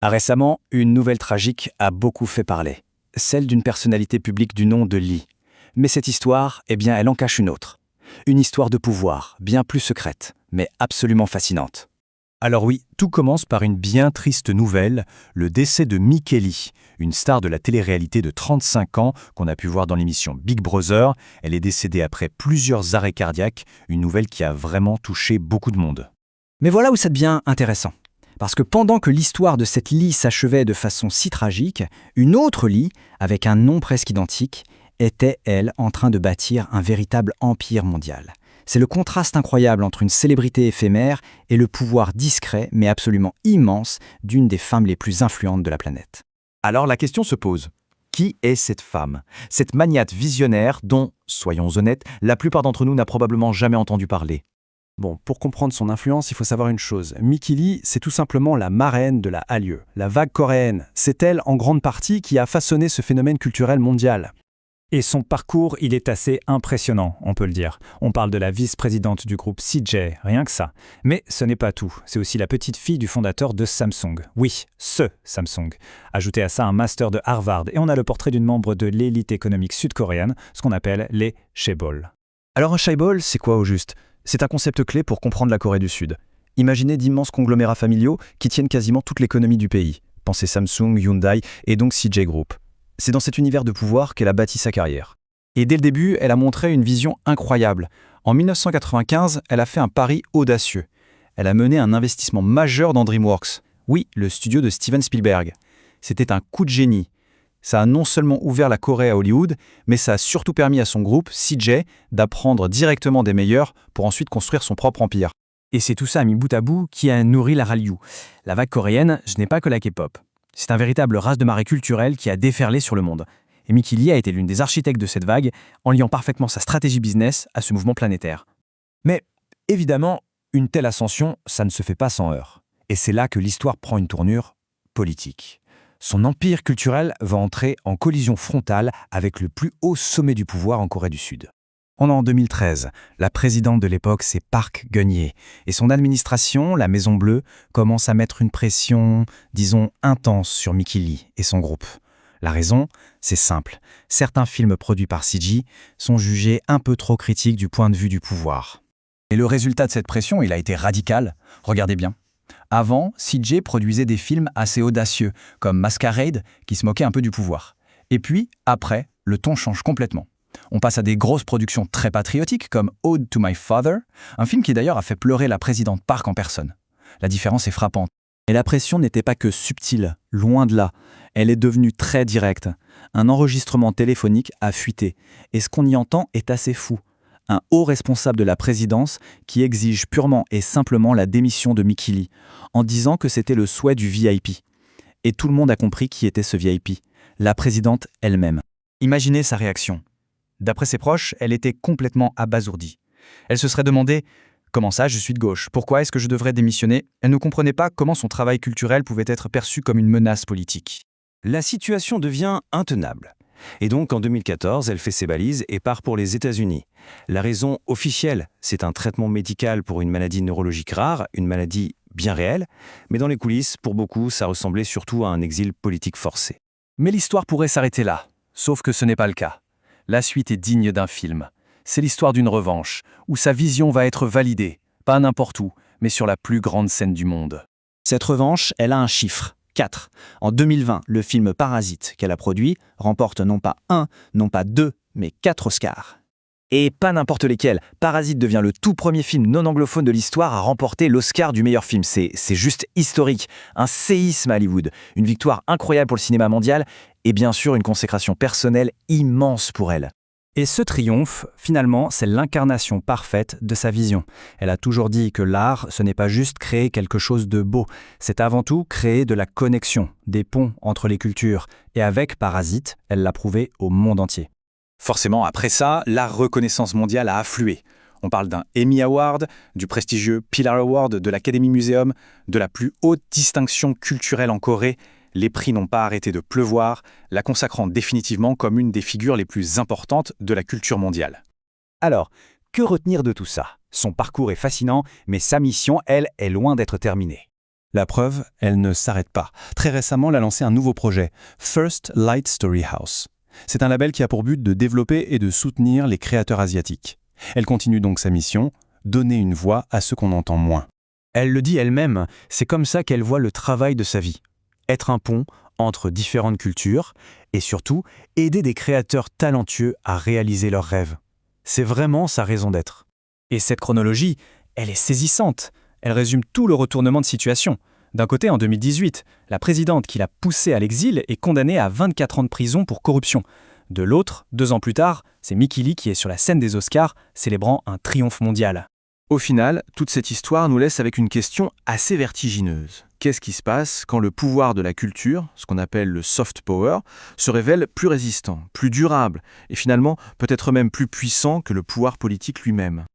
Récemment, une nouvelle tragique a beaucoup fait parler. Celle d'une personnalité publique du nom de Lee. Mais cette histoire, elle en cache une autre. Une histoire de pouvoir, bien plus secrète, mais absolument fascinante. Alors oui, tout commence par une bien triste nouvelle, le décès de Mickey Lee, une star de la télé-réalité de 35 ans qu'on a pu voir dans l'émission Big Brother. Elle est décédée après plusieurs arrêts cardiaques, une nouvelle qui a vraiment touché beaucoup de monde. Mais voilà où ça devient intéressant. Parce que pendant que l'histoire de cette Lee s'achevait de façon si tragique, une autre Lee, avec un nom presque identique, était, elle, en train de bâtir un véritable empire mondial. C'est le contraste incroyable entre une célébrité éphémère et le pouvoir discret, mais absolument immense, d'une des femmes les plus influentes de la planète. Alors la question se pose. Qui est cette femme? Cette magnate visionnaire dont, soyons honnêtes, la plupart d'entre nous n'a probablement jamais entendu parler. Bon, pour comprendre son influence, il faut savoir une chose. Mickey Lee, c'est tout simplement la marraine de la Hallyu, la vague coréenne. C'est elle, en grande partie, qui a façonné ce phénomène culturel mondial. Et son parcours, il est assez impressionnant, on peut le dire. On parle de la vice-présidente du groupe CJ, rien que ça. Mais ce n'est pas tout. C'est aussi la petite fille du fondateur de Samsung. Oui, ce Samsung. Ajoutez à ça un master de Harvard et on a le portrait d'une membre de l'élite économique sud-coréenne, ce qu'on appelle les chaebol. Alors un chaebol, c'est quoi au juste? C'est un concept clé pour comprendre la Corée du Sud. Imaginez d'immenses conglomérats familiaux qui tiennent quasiment toute l'économie du pays. Pensez Samsung, Hyundai et donc CJ Group. C'est dans cet univers de pouvoir qu'elle a bâti sa carrière. Et dès le début, elle a montré une vision incroyable. En 1995, elle a fait un pari audacieux. Elle a mené un investissement majeur dans DreamWorks. Oui, le studio de Steven Spielberg. C'était un coup de génie. Ça a non seulement ouvert la Corée à Hollywood, mais ça a surtout permis à son groupe, CJ, d'apprendre directement des meilleurs pour ensuite construire son propre empire. Et c'est tout ça mis bout à bout qui a nourri la Hallyu. La vague coréenne, ce n'est pas que la K-pop. C'est un véritable race de marée culturelle qui a déferlé sur le monde. Et Mickey Lee a été l'une des architectes de cette vague, en liant parfaitement sa stratégie business à ce mouvement planétaire. Mais évidemment, une telle ascension, ça ne se fait pas sans heurts. Et c'est là que l'histoire prend une tournure politique. Son empire culturel va entrer en collision frontale avec le plus haut sommet du pouvoir en Corée du Sud. On est en 2013, la présidente de l'époque, c'est Park Geun-hye, et son administration, la Maison Bleue, commence à mettre une pression, disons, intense sur Mickey Lee et son groupe. La raison, c'est simple. Certains films produits par CJ sont jugés un peu trop critiques du point de vue du pouvoir. Et le résultat de cette pression, il a été radical. Regardez bien. Avant, CJ produisait des films assez audacieux, comme Masquerade, qui se moquait un peu du pouvoir. Et puis, après, le ton change complètement. On passe à des grosses productions très patriotiques comme Ode to My Father, un film qui d'ailleurs a fait pleurer la présidente Park en personne. La différence est frappante. Et la pression n'était pas que subtile, loin de là. Elle est devenue très directe. Un enregistrement téléphonique a fuité. Et ce qu'on y entend est assez fou. Un haut responsable de la présidence qui exige purement et simplement la démission de Mickey Lee, en disant que c'était le souhait du VIP. Et tout le monde a compris qui était ce VIP. La présidente elle-même. Imaginez sa réaction. D'après ses proches, elle était complètement abasourdie. Elle se serait demandé « Comment ça, je suis de gauche? Pourquoi est-ce que je devrais démissionner ?» Elle ne comprenait pas comment son travail culturel pouvait être perçu comme une menace politique. La situation devient intenable. Et donc, en 2014, elle fait ses balises et part pour les États-Unis. La raison officielle, c'est un traitement médical pour une maladie neurologique rare, une maladie bien réelle, mais dans les coulisses, pour beaucoup, ça ressemblait surtout à un exil politique forcé. Mais l'histoire pourrait s'arrêter là, sauf que ce n'est pas le cas. La suite est digne d'un film. C'est l'histoire d'une revanche, où sa vision va être validée, pas n'importe où, mais sur la plus grande scène du monde. Cette revanche, elle a un chiffre, 4. En 2020, le film Parasite qu'elle a produit remporte non pas 1, non pas 2, mais 4 Oscars. Et pas n'importe lesquels. Parasite devient le tout premier film non anglophone de l'histoire à remporter l'Oscar du meilleur film. C'est juste historique. Un séisme à Hollywood. Une victoire incroyable pour le cinéma mondial et bien sûr une consécration personnelle immense pour elle. Et ce triomphe, finalement, c'est l'incarnation parfaite de sa vision. Elle a toujours dit que l'art, ce n'est pas juste créer quelque chose de beau, c'est avant tout créer de la connexion, des ponts entre les cultures. Et avec Parasite, elle l'a prouvé au monde entier. Forcément, après ça, la reconnaissance mondiale a afflué. On parle d'un Emmy Award, du prestigieux Pillar Award de l'Academy Museum, de la plus haute distinction culturelle en Corée. Les prix n'ont pas arrêté de pleuvoir, la consacrant définitivement comme une des figures les plus importantes de la culture mondiale. Alors, que retenir de tout ça? Son parcours est fascinant, mais sa mission, elle, est loin d'être terminée. La preuve, elle ne s'arrête pas. Très récemment, elle a lancé un nouveau projet, First Light Story House. C'est un label qui a pour but de développer et de soutenir les créateurs asiatiques. Elle continue donc sa mission, donner une voix à ceux qu'on entend moins. Elle le dit elle-même, c'est comme ça qu'elle voit le travail de sa vie. Être un pont entre différentes cultures et surtout aider des créateurs talentueux à réaliser leurs rêves. C'est vraiment sa raison d'être. Et cette chronologie, elle est saisissante. Elle résume tout le retournement de situation. D'un côté, en 2018, la présidente qui l'a poussée à l'exil est condamnée à 24 ans de prison pour corruption. De l'autre, 2 ans plus tard, c'est Mickey Lee qui est sur la scène des Oscars, célébrant un triomphe mondial. Au final, toute cette histoire nous laisse avec une question assez vertigineuse. Qu'est-ce qui se passe quand le pouvoir de la culture, ce qu'on appelle le soft power, se révèle plus résistant, plus durable, et finalement peut-être même plus puissant que le pouvoir politique lui-même ?